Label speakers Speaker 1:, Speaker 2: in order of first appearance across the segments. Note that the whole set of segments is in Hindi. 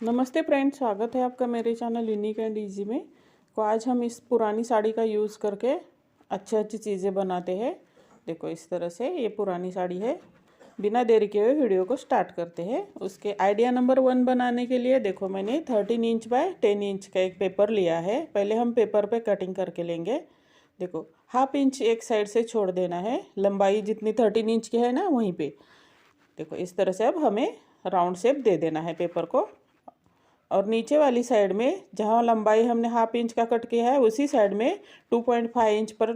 Speaker 1: नमस्ते फ्रेंड्स, स्वागत है आपका मेरे चैनल यूनिक एंड इजी में। तो आज हम इस पुरानी साड़ी का यूज़ करके अच्छी अच्छी चीज़ें बनाते हैं। देखो इस तरह से ये पुरानी साड़ी है। बिना देरी के हुए वीडियो को स्टार्ट करते हैं। उसके आइडिया नंबर 1 बनाने के लिए देखो मैंने 13 इंच बाय 10 इंच का एक पेपर लिया है। पहले हम पेपर पे कटिंग करके लेंगे। देखो हाफ इंच एक साइड से छोड़ देना है, लंबाई जितनी 13 इंच की है ना वहीं पे। देखो इस तरह से अब हमें राउंड शेप दे देना है पेपर को, और नीचे वाली साइड में जहाँ लंबाई हमने हाफ इंच का कट किया है उसी साइड में 2.5 इंच पर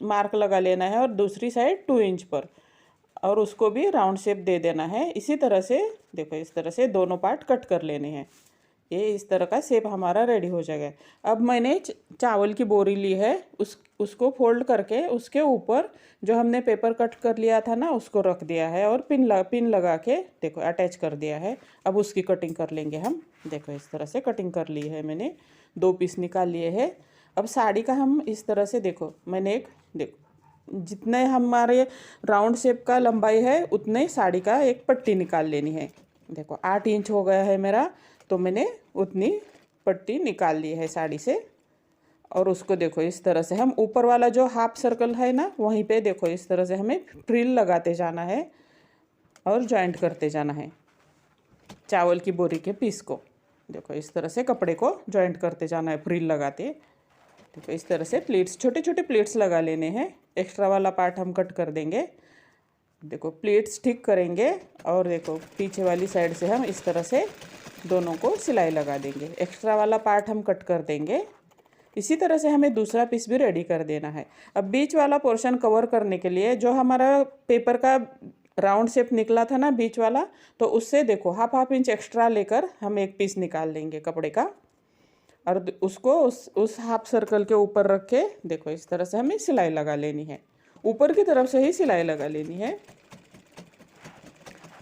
Speaker 1: मार्क लगा लेना है, और दूसरी साइड 2 इंच पर, और उसको भी राउंड शेप दे देना है। इसी तरह से देखो इस तरह से दोनों पार्ट कट कर लेने हैं। ये इस तरह का शेप हमारा रेडी हो जाएगा। अब मैंने चावल की बोरी ली है, उसको फोल्ड करके उसके ऊपर जो हमने पेपर कट कर लिया था ना उसको रख दिया है, और पिन लगा के देखो अटैच कर दिया है। अब उसकी कटिंग कर लेंगे हम। देखो इस तरह से कटिंग कर ली है मैंने, 2 पीस निकाल लिए हैं। अब साड़ी का हम इस तरह से देखो मैंने देखो जितने हमारे राउंड शेप का लंबाई है उतने साड़ी का एक पट्टी निकाल लेनी है। देखो 8 इंच हो गया है मेरा, तो मैंने उतनी पट्टी निकाल ली है साड़ी से। और उसको देखो इस तरह से हम ऊपर वाला जो हाफ सर्कल है ना वहीं पे देखो इस तरह से हमें फ्रिल लगाते जाना है और जॉइंट करते जाना है चावल की बोरी के पीस को। देखो इस तरह से कपड़े को जॉइंट करते जाना है फ्रिल लगाते। देखो इस तरह से प्लीट्स, छोटे छोटे प्लीट्स लगा लेने हैं। एक्स्ट्रा वाला पार्ट हम कट कर देंगे। देखो प्लीट्स ठीक करेंगे, और देखो पीछे वाली साइड से हम इस तरह से दोनों को सिलाई लगा देंगे। एक्स्ट्रा वाला पार्ट हम कट कर देंगे। इसी तरह से हमें दूसरा पीस भी रेडी कर देना है। अब बीच वाला पोर्शन कवर करने के लिए जो हमारा पेपर का राउंड शेप निकला था ना बीच वाला, तो उससे देखो हाफ इंच एक्स्ट्रा लेकर हम एक पीस निकाल लेंगे कपड़े का, और उसको उस हाफ सर्कल के ऊपर रख के देखो इस तरह से हमें सिलाई लगा लेनी है। ऊपर की तरफ से ही सिलाई लगा लेनी है।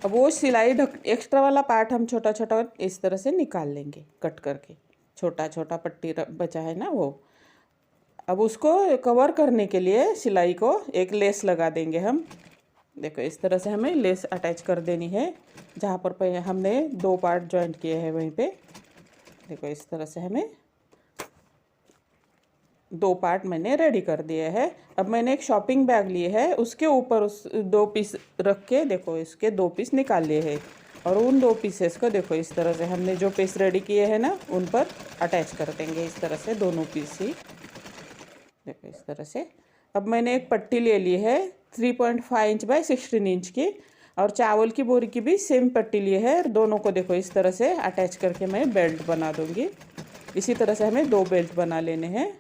Speaker 1: अब वो सिलाई एक्स्ट्रा वाला पार्ट हम छोटा छोटा इस तरह से निकाल लेंगे कट करके। छोटा छोटा पट्टी बचा है ना वो। अब उसको कवर करने के लिए सिलाई को एक लेस लगा देंगे हम। देखो इस तरह से हमें लेस अटैच कर देनी है जहाँ पर हमने 2 पार्ट जॉइंट किए हैं वहीं पे। देखो इस तरह से हमें 2 पार्ट मैंने रेडी कर दिए हैं। अब मैंने एक शॉपिंग बैग लिए है, उसके ऊपर उस 2 पीस रख के देखो इसके 2 पीस निकाल लिए हैं, और उन 2 पीसेस को देखो इस तरह से हमने जो पीस रेडी किए हैं ना उन पर अटैच कर देंगे इस तरह से दोनों पीस ही। देखो इस तरह से। अब मैंने एक पट्टी ले ली है 3.5 इंच बाय 16 इंच की, और चावल की बोरी की भी सेम पट्टी ली है। दोनों को देखो इस तरह से अटैच करके मैं बेल्ट बना दूंगी। इसी तरह से हमें 2 बेल्ट बना लेने हैं।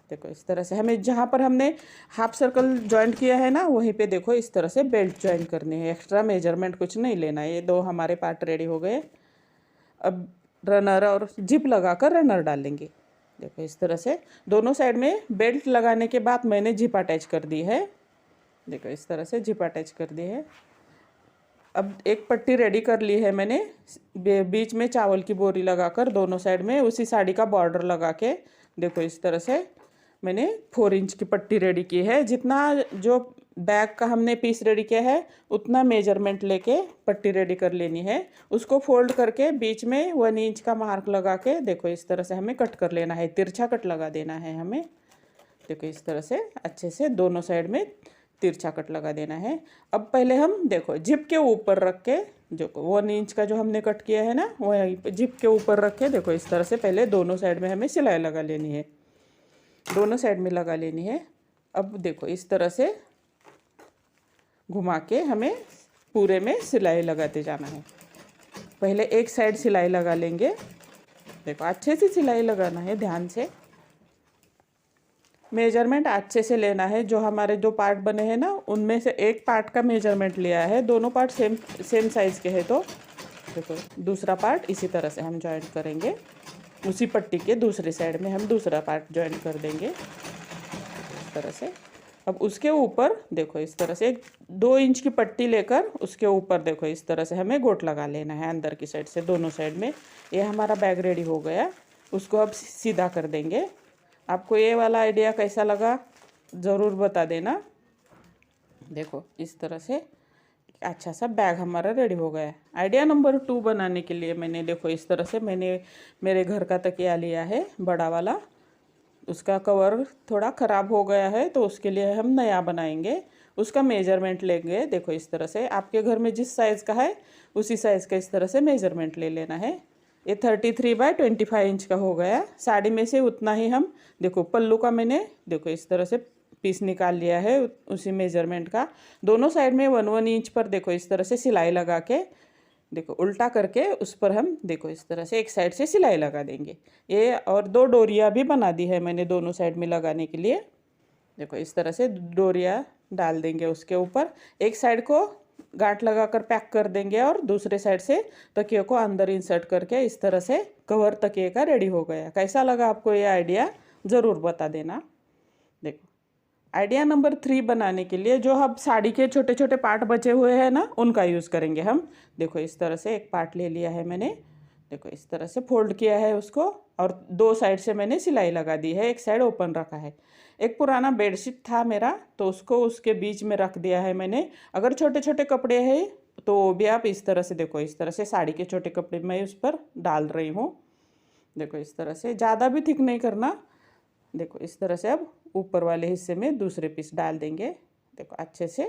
Speaker 1: देखो इस तरह से हमें जहाँ पर हमने हाफ सर्कल जॉइंट किया है ना वहीं पे देखो इस तरह से बेल्ट जॉइंट करने हैं। एक्स्ट्रा मेजरमेंट कुछ नहीं लेना है। ये 2 हमारे पार्ट रेडी हो गए। अब रनर और जिप लगाकर रनर डालेंगे। देखो इस तरह से दोनों साइड में बेल्ट लगाने के बाद मैंने जिप अटैच कर दी है। देखो इस तरह से जिप अटैच कर दी है। अब एक पट्टी रेडी कर ली है मैंने, बीच में चावल की बोरी लगाकर दोनों साइड में उसी साड़ी का बॉर्डर लगा के देखो इस तरह से मैंने 4 इंच की पट्टी रेडी की है। जितना जो बैग का हमने पीस रेडी किया है उतना मेजरमेंट लेके पट्टी रेडी कर लेनी है। उसको फोल्ड करके बीच में 1 इंच का मार्क लगा के देखो इस तरह से हमें कट कर लेना है। तिरछा कट लगा देना है हमें। देखो इस तरह से अच्छे से दोनों साइड में तिरछा कट लगा देना है। अब पहले हम देखो जिप के ऊपर रख के जो 1 इंच का जो हमने कट किया है ना वही जिप के ऊपर रख के देखो इस तरह से पहले दोनों साइड में हमें सिलाई लगा लेनी है। दोनों साइड में लगा लेनी है। अब देखो इस तरह से घुमा के हमें पूरे में सिलाई लगाते जाना है। पहले एक साइड सिलाई लगा लेंगे। देखो अच्छे से सिलाई लगाना है, ध्यान से मेजरमेंट अच्छे से लेना है। जो हमारे जो पार्ट बने हैं ना उनमें से एक पार्ट का मेजरमेंट लिया है। दोनों पार्ट सेम साइज़ के हैं, तो देखो दूसरा पार्ट इसी तरह से हम जॉइंट करेंगे। उसी पट्टी के दूसरे साइड में हम दूसरा पार्ट जॉइंट कर देंगे इस तरह से। अब उसके ऊपर देखो इस तरह से 2 इंच की पट्टी लेकर उसके ऊपर देखो इस तरह से हमें गोट लगा लेना है अंदर की साइड से दोनों साइड में। ये हमारा बैग रेडी हो गया। उसको अब सीधा कर देंगे। आपको ये वाला आइडिया कैसा लगा ज़रूर बता देना। देखो इस तरह से अच्छा सा बैग हमारा रेडी हो गया है। आइडिया नंबर 2 बनाने के लिए मैंने देखो इस तरह से मैंने मेरे घर का तकिया लिया है बड़ा वाला। उसका कवर थोड़ा ख़राब हो गया है तो उसके लिए हम नया बनाएंगे। उसका मेजरमेंट लेंगे। देखो इस तरह से आपके घर में जिस साइज़ का है उसी साइज़ का इस तरह से मेजरमेंट ले लेना है। ये 33/25 इंच का हो गया। साड़ी में से उतना ही हम देखो पल्लू का मैंने देखो इस तरह से पीस निकाल लिया है उसी मेजरमेंट का। दोनों साइड में 1-1 इंच पर देखो इस तरह से सिलाई लगा के देखो उल्टा करके उस पर हम देखो इस तरह से एक साइड से सिलाई लगा देंगे। ये और 2 डोरियाँ भी बना दी है मैंने दोनों साइड में लगाने के लिए। देखो इस तरह से डोरियाँ डाल देंगे उसके ऊपर। एक साइड को गांठ लगाकर पैक कर देंगे और दूसरे साइड से तकिए को अंदर इंसर्ट करके इस तरह से कवर तकिए का रेडी हो गया। कैसा लगा आपको ये आइडिया ज़रूर बता देना। देखो आइडिया नंबर 3 बनाने के लिए जो हम साड़ी के छोटे छोटे पार्ट बचे हुए हैं ना उनका यूज़ करेंगे हम। देखो इस तरह से एक पार्ट ले लिया है मैंने। देखो इस तरह से फोल्ड किया है उसको और 2 साइड से मैंने सिलाई लगा दी है। एक साइड ओपन रखा है। एक पुराना बेडशीट था मेरा तो उसको उसके बीच में रख दिया है मैंने। अगर छोटे छोटे कपड़े हैं तो वो भी आप इस तरह से देखो इस तरह से साड़ी के छोटे कपड़े मैं उस पर डाल रही हूँ। देखो इस तरह से ज़्यादा भी थिक नहीं करना। देखो इस तरह से अब ऊपर वाले हिस्से में दूसरे पीस डाल देंगे। देखो अच्छे से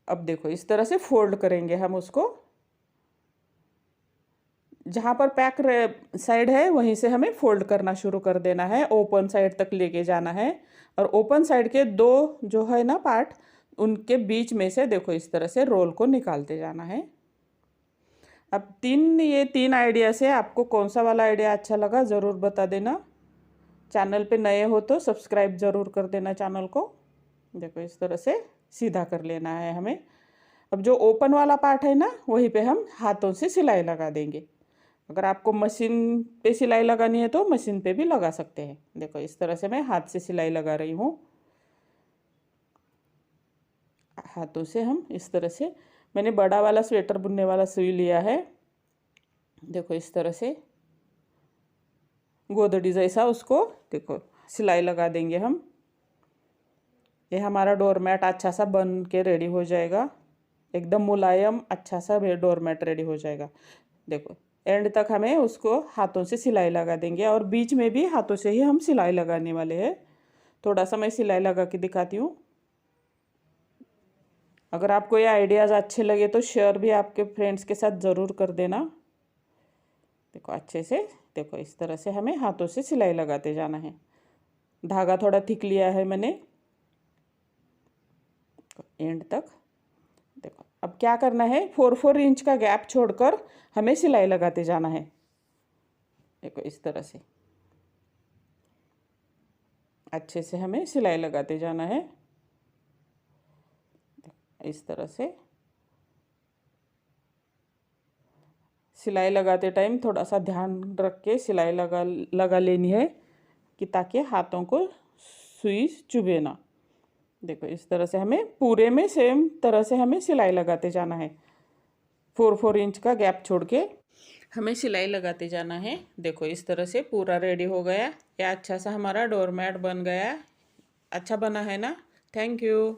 Speaker 1: अब देखो इस तरह से फोल्ड करेंगे हम उसको। जहाँ पर पैक साइड है वहीं से हमें फोल्ड करना शुरू कर देना है। ओपन साइड तक लेके जाना है और ओपन साइड के 2 जो है ना पार्ट उनके बीच में से देखो इस तरह से रोल को निकालते जाना है। अब ये 3 आइडिया से आपको कौन सा वाला आइडिया अच्छा लगा ज़रूर बता देना। चैनल पे नए हो तो सब्सक्राइब ज़रूर कर देना चैनल को। देखो इस तरह से सीधा कर लेना है हमें। अब जो ओपन वाला पार्ट है ना वहीं पे हम हाथों से सिलाई लगा देंगे। अगर आपको मशीन पे सिलाई लगानी है तो मशीन पे भी लगा सकते हैं। देखो इस तरह से मैं हाथ से सिलाई लगा रही हूँ। हाथों से हम इस तरह से मैंने बड़ा वाला स्वेटर बुनने वाला सुई लिया है। देखो इस तरह से गोदड़ी जैसा उसको देखो सिलाई लगा देंगे हम। ये हमारा डोरमैट अच्छा सा बन के रेडी हो जाएगा। एकदम मुलायम अच्छा सा डोरमैट रेडी हो जाएगा। देखो एंड तक हमें उसको हाथों से सिलाई लगा देंगे और बीच में भी हाथों से ही हम सिलाई लगाने वाले हैं। थोड़ा सा मैं सिलाई लगा के दिखाती हूँ। अगर आपको ये आइडियाज़ अच्छे लगे तो शेयर भी आपके फ्रेंड्स के साथ ज़रूर कर देना। देखो अच्छे से देखो इस तरह से हमें हाथों से सिलाई लगाते जाना है। धागा थोड़ा थिक लिया है मैंने एंड तक। देखो अब क्या करना है 4-4 इंच का गैप छोड़कर हमें सिलाई लगाते जाना है। देखो इस तरह से अच्छे से हमें सिलाई लगाते जाना है। इस तरह से सिलाई लगाते टाइम थोड़ा सा ध्यान रख के सिलाई लगा लेनी है कि ताकि हाथों को सुई चुभे ना। देखो इस तरह से हमें पूरे में सेम तरह से हमें सिलाई लगाते जाना है। 4-4 इंच का गैप छोड़ के हमें सिलाई लगाते जाना है। देखो इस तरह से पूरा रेडी हो गया। ये अच्छा सा हमारा डोरमैट बन गया। अच्छा बना है ना। Thank you.